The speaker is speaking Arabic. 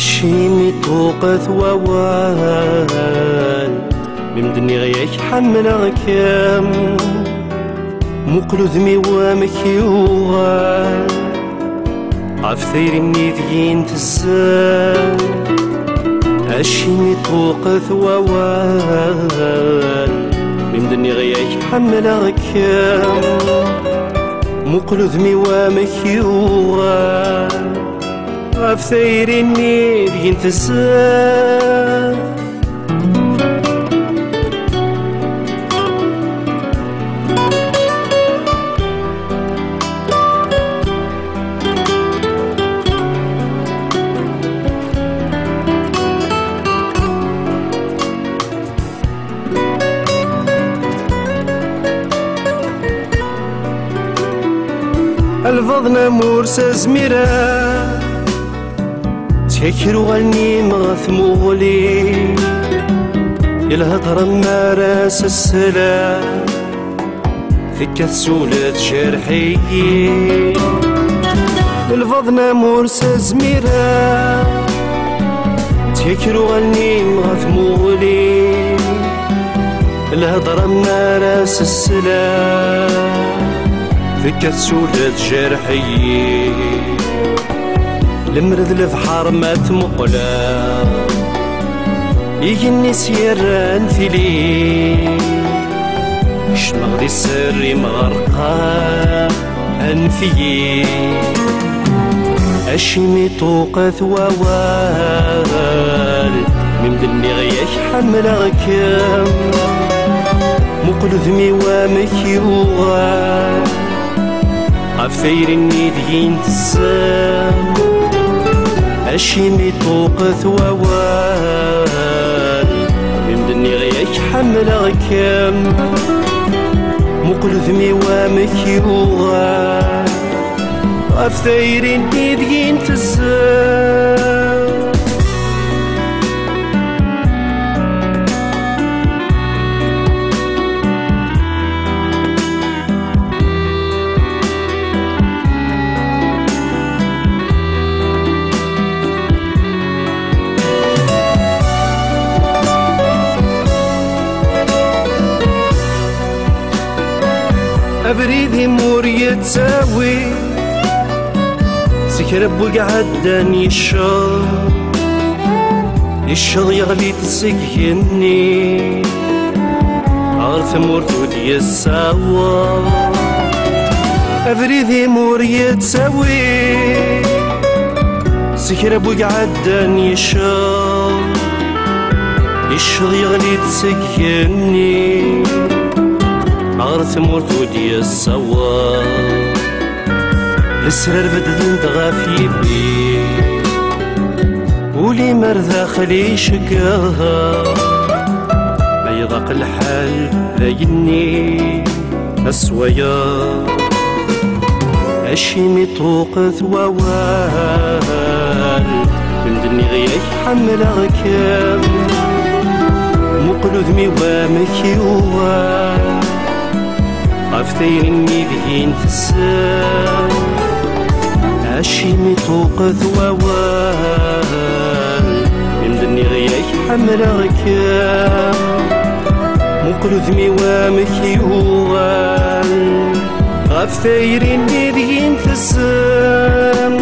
الشيمي توقث ووال ممدني غيك حملك مقلوذ ميوامك يوغال عفثير النيذين تزال الشيمي توقث ووال ممدني غيك حملك مقلوذ ميوامك يوغال عفثير النيذين تزال الفضنا مرسى زميرا تكرو غني مغث مغلي الهضرة مراس السلام فكت سولة جرحي الفضنا مرسى زميرا تكرو غني مغث مغلي الهضرة مراس السلام فكت سولة جرحي المرذ البحر ما تمقلا يجني سيران في ليل شمغ السر مغرقا أنفي الشيمي توقث ووال ممدني غيك حملك مقلوذ ميوامك يوغال عفثير النيدين تزال الشيمي توقث ووال ممدني غيك حملك مقلوذ ميوامك يوغال عفثير النيدين تزال أبريدي مور يتساوي سكرب وقعدان يشغ يغلي تسكيني عارف مرتود يساوى أبريدي مور يتساوي سكرب وقعدان يشغ يغلي تسكيني عارف مرتودي السوا السرر بدل دغافي بي ولي مرذا خلي شقاها ما يضاق الحال ذايني أسويا الشيمي توقث ووال من دني غيك حملك مقلوذ ميوامك يوال عفثير النيدين تزال الشيمي توقث ووال ممدني غيك حملك مقلوذ ميوامك يوال عفثير النيدين تزال